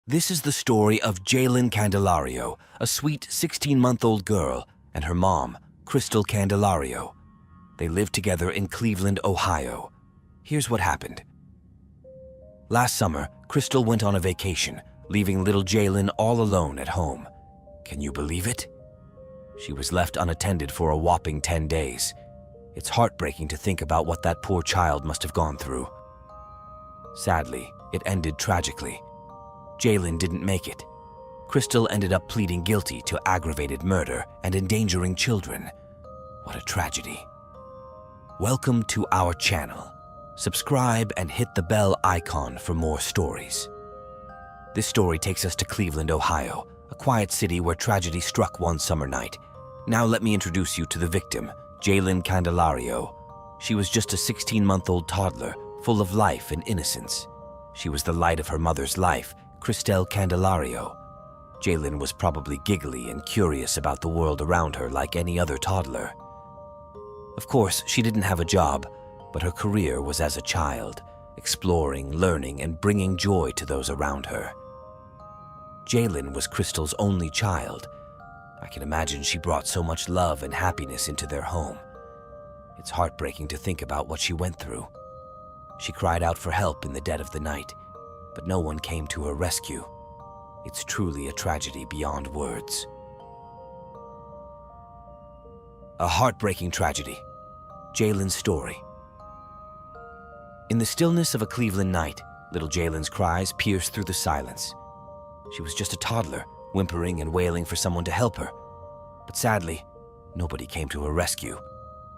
This is the story of Jaylen Candelario, a sweet 16-month-old girl, and her mom, Kristel Candelario. They lived together in Cleveland, Ohio. Here's what happened. Last summer, Kristel went on a vacation, leaving little Jaylen all alone at home. Can you believe it? She was left unattended for a whopping 10 days. It's heartbreaking to think about what that poor child must have gone through. Sadly, it ended tragically. Jaylen didn't make it. Kristel ended up pleading guilty to aggravated murder and endangering children. What a tragedy. Welcome to our channel. Subscribe and hit the bell icon for more stories. This story takes us to Cleveland, Ohio, a quiet city where tragedy struck one summer night. Now let me introduce you to the victim, Jaylen Candelario. She was just a 16-month-old toddler, full of life and innocence. She was the light of her mother's life, Kristel Candelario. Jaylen was probably giggly and curious about the world around her like any other toddler. Of course, she didn't have a job, but her career was as a child, exploring, learning, and bringing joy to those around her. Jaylen was Kristel's only child. I can imagine she brought so much love and happiness into their home. It's heartbreaking to think about what she went through. She cried out for help in the dead of the night, but no one came to her rescue. It's truly a tragedy beyond words. A heartbreaking tragedy. Jaylen's story. In the stillness of a Cleveland night, little Jaylen's cries pierced through the silence. She was just a toddler, whimpering and wailing for someone to help her. But sadly, nobody came to her rescue.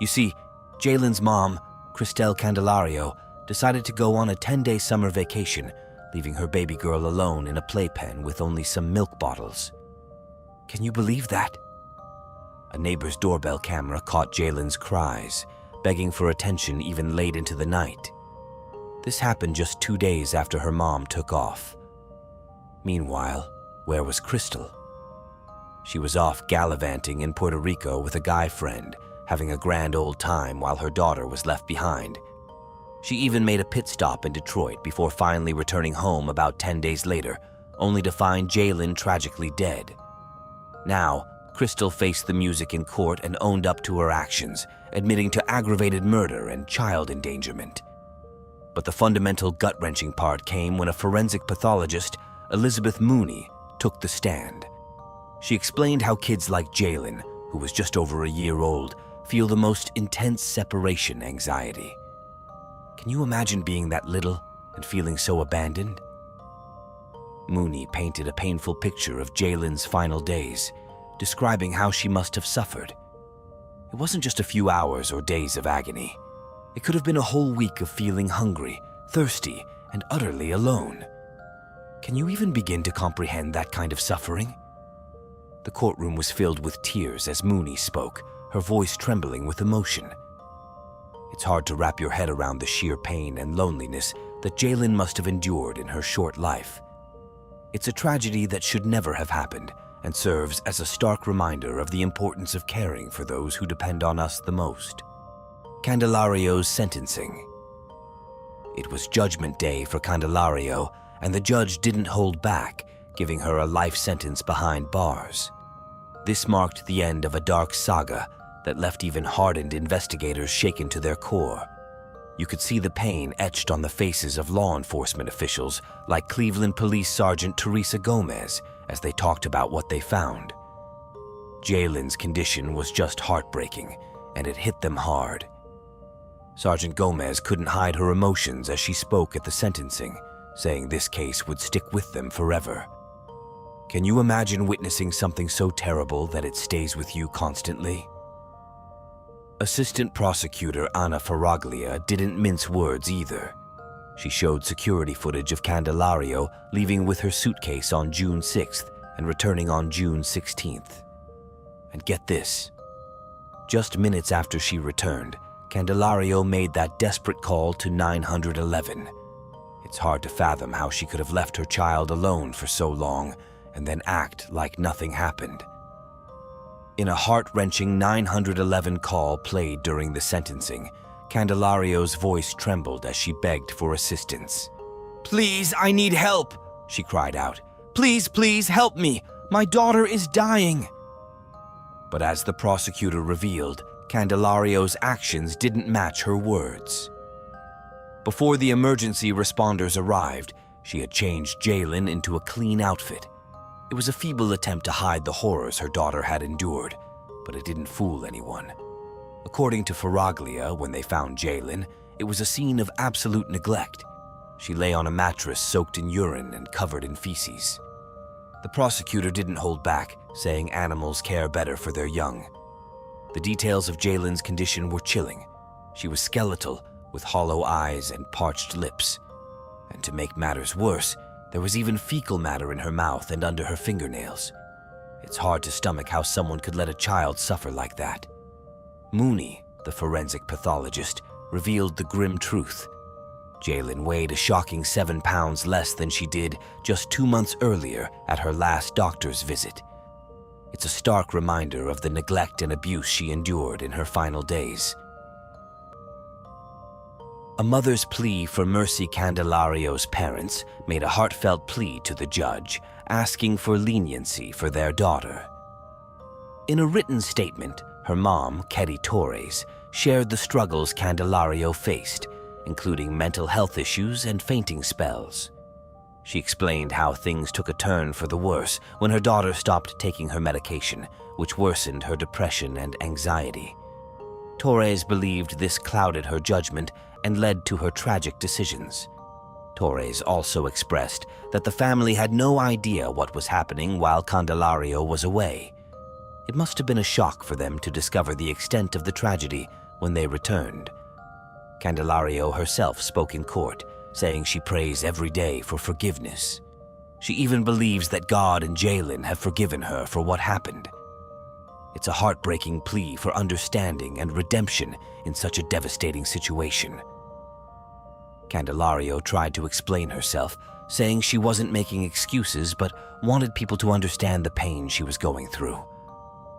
You see, Jaylen's mom, Kristel Candelario, decided to go on a 10-day summer vacation, leaving her baby girl alone in a playpen with only some milk bottles. Can you believe that? A neighbor's doorbell camera caught Jaylen's cries, begging for attention even late into the night. This happened just 2 days after her mom took off. Meanwhile, where was Kristel? She was off gallivanting in Puerto Rico with a guy friend, having a grand old time while her daughter was left behind. She even made a pit stop in Detroit before finally returning home about 10 days later, only to find Jaylen tragically dead. Now, Kristel faced the music in court and owned up to her actions, admitting to aggravated murder and child endangerment. But the fundamental gut-wrenching part came when a forensic pathologist, Elizabeth Mooney, took the stand. She explained how kids like Jaylen, who was just over a year old, feel the most intense separation anxiety. Can you imagine being that little and feeling so abandoned? Mooney painted a painful picture of Jaylen's final days, describing how she must have suffered. It wasn't just a few hours or days of agony. It could have been a whole week of feeling hungry, thirsty, and utterly alone. Can you even begin to comprehend that kind of suffering? The courtroom was filled with tears as Mooney spoke, her voice trembling with emotion. It's hard to wrap your head around the sheer pain and loneliness that Jaylen must have endured in her short life. It's a tragedy that should never have happened and serves as a stark reminder of the importance of caring for those who depend on us the most. Candelario's sentencing. It was Judgment Day for Candelario, and the judge didn't hold back, giving her a life sentence behind bars. This marked the end of a dark saga that left even hardened investigators shaken to their core. You could see the pain etched on the faces of law enforcement officials like Cleveland Police Sergeant Teresa Gomez as they talked about what they found. Jaylen's condition was just heartbreaking, and it hit them hard. Sergeant Gomez couldn't hide her emotions as she spoke at the sentencing, saying this case would stick with them forever. Can you imagine witnessing something so terrible that it stays with you constantly? Assistant Prosecutor Anna Faraglia didn't mince words either. She showed security footage of Candelario leaving with her suitcase on June 6th and returning on June 16th. And get this, just minutes after she returned, Candelario made that desperate call to 911. It's hard to fathom how she could have left her child alone for so long and then act like nothing happened. In a heart-wrenching 911 call played during the sentencing, Candelario's voice trembled as she begged for assistance. "Please, I need help," she cried out. Please, please help me. My daughter is dying." But as the prosecutor revealed, Candelario's actions didn't match her words. Before the emergency responders arrived, she had changed Jaylen into a clean outfit. It was a feeble attempt to hide the horrors her daughter had endured, but it didn't fool anyone. According to Faraglia, when they found Jaylen, it was a scene of absolute neglect. She lay on a mattress soaked in urine and covered in feces. The prosecutor didn't hold back, saying animals care better for their young. The details of Jaylen's condition were chilling. She was skeletal, with hollow eyes and parched lips. And to make matters worse, there was even fecal matter in her mouth and under her fingernails. It's hard to stomach how someone could let a child suffer like that. Mooney, the forensic pathologist, revealed the grim truth. Jaylen weighed a shocking 7 pounds less than she did just 2 months earlier at her last doctor's visit. It's a stark reminder of the neglect and abuse she endured in her final days. A mother's plea for Mercy Candelario's parents made a heartfelt plea to the judge, asking for leniency for their daughter. In a written statement, her mom, Ketty Torres, shared the struggles Candelario faced, including mental health issues and fainting spells. She explained how things took a turn for the worse when her daughter stopped taking her medication, which worsened her depression and anxiety. Torres believed this clouded her judgment and led to her tragic decisions. Torres also expressed that the family had no idea what was happening while Candelario was away. It must have been a shock for them to discover the extent of the tragedy when they returned. Candelario herself spoke in court, saying she prays every day for forgiveness. She even believes that God and Jaylen have forgiven her for what happened. It's a heartbreaking plea for understanding and redemption in such a devastating situation. Candelario tried to explain herself, saying she wasn't making excuses but wanted people to understand the pain she was going through.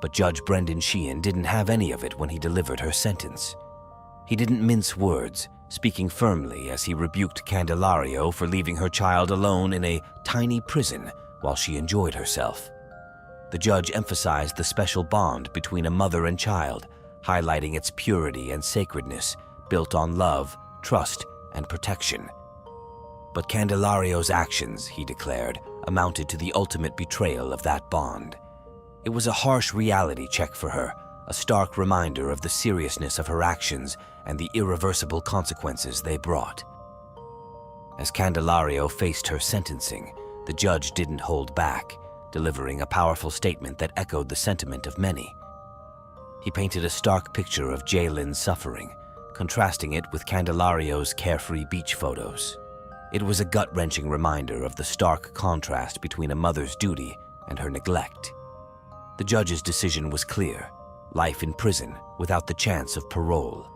But Judge Brendan Sheehan didn't have any of it when he delivered her sentence. He didn't mince words, speaking firmly as he rebuked Candelario for leaving her child alone in a tiny prison while she enjoyed herself. The judge emphasized the special bond between a mother and child, highlighting its purity and sacredness, built on love, trust, and protection. But Candelario's actions, he declared, amounted to the ultimate betrayal of that bond. It was a harsh reality check for her, a stark reminder of the seriousness of her actions and the irreversible consequences they brought. As Candelario faced her sentencing, the judge didn't hold back, delivering a powerful statement that echoed the sentiment of many. He painted a stark picture of Jaylen's suffering, contrasting it with Candelario's carefree beach photos. It was a gut-wrenching reminder of the stark contrast between a mother's duty and her neglect. The judge's decision was clear: life in prison without the chance of parole.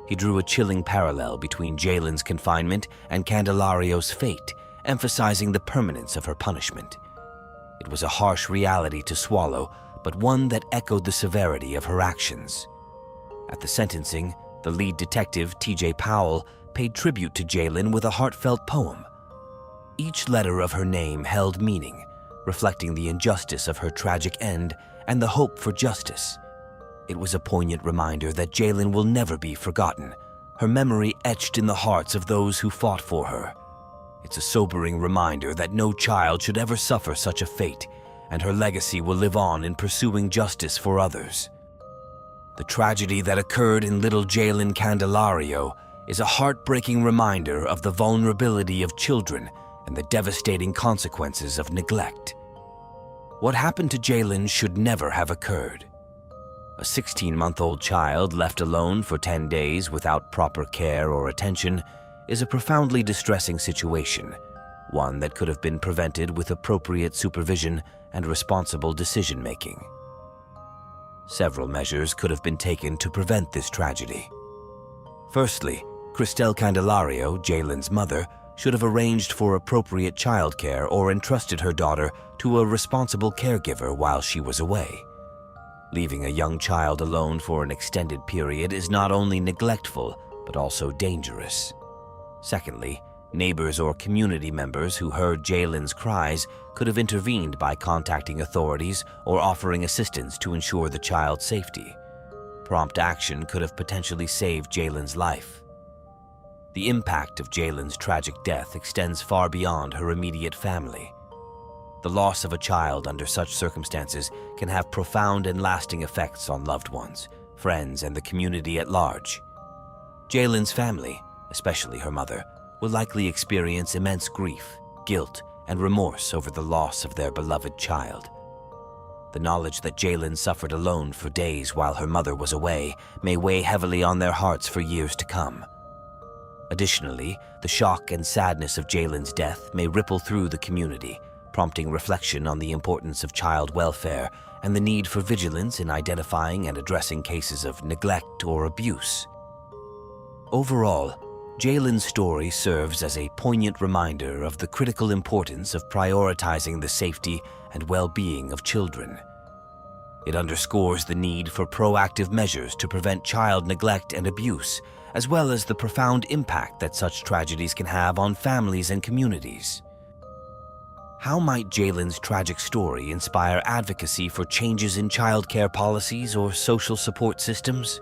He drew a chilling parallel between Jaylen's confinement and Candelario's fate, emphasizing the permanence of her punishment. It was a harsh reality to swallow, but one that echoed the severity of her actions. At the sentencing, the lead detective, T.J. Powell, paid tribute to Jaylen with a heartfelt poem. Each letter of her name held meaning, reflecting the injustice of her tragic end and the hope for justice. It was a poignant reminder that Jaylen will never be forgotten, her memory etched in the hearts of those who fought for her. It's a sobering reminder that no child should ever suffer such a fate, and her legacy will live on in pursuing justice for others. The tragedy that occurred in little Jaylen Candelario is a heartbreaking reminder of the vulnerability of children and the devastating consequences of neglect. What happened to Jaylen should never have occurred. A 16-month-old child left alone for 10 days without proper care or attention is a profoundly distressing situation, one that could have been prevented with appropriate supervision and responsible decision-making. Several measures could have been taken to prevent this tragedy. Firstly, Kristel Candelario, Jaylen's mother, should have arranged for appropriate childcare or entrusted her daughter to a responsible caregiver while she was away. Leaving a young child alone for an extended period is not only neglectful, but also dangerous. Secondly, Neighbors or community members who heard Jaylen's cries could have intervened by contacting authorities or offering assistance to ensure the child's safety. Prompt action could have potentially saved Jaylen's life. The impact of Jaylen's tragic death extends far beyond her immediate family. The loss of a child under such circumstances can have profound and lasting effects on loved ones, friends, and the community at large. Jaylen's family, especially her mother, will likely experience immense grief, guilt, and remorse over the loss of their beloved child. The knowledge that Jaylen suffered alone for days while her mother was away may weigh heavily on their hearts for years to come. Additionally, the shock and sadness of Jaylen's death may ripple through the community, prompting reflection on the importance of child welfare and the need for vigilance in identifying and addressing cases of neglect or abuse. Overall, Jaylen's story serves as a poignant reminder of the critical importance of prioritizing the safety and well-being of children. It underscores the need for proactive measures to prevent child neglect and abuse, as well as the profound impact that such tragedies can have on families and communities. How might Jaylen's tragic story inspire advocacy for changes in childcare policies or social support systems?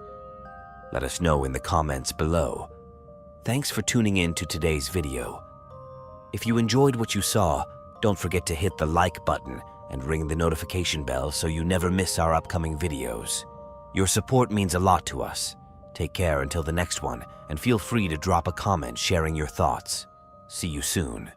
Let us know in the comments below. Thanks for tuning in to today's video. If you enjoyed what you saw, don't forget to hit the like button and ring the notification bell so you never miss our upcoming videos. Your support means a lot to us. Take care until the next one, and feel free to drop a comment sharing your thoughts. See you soon.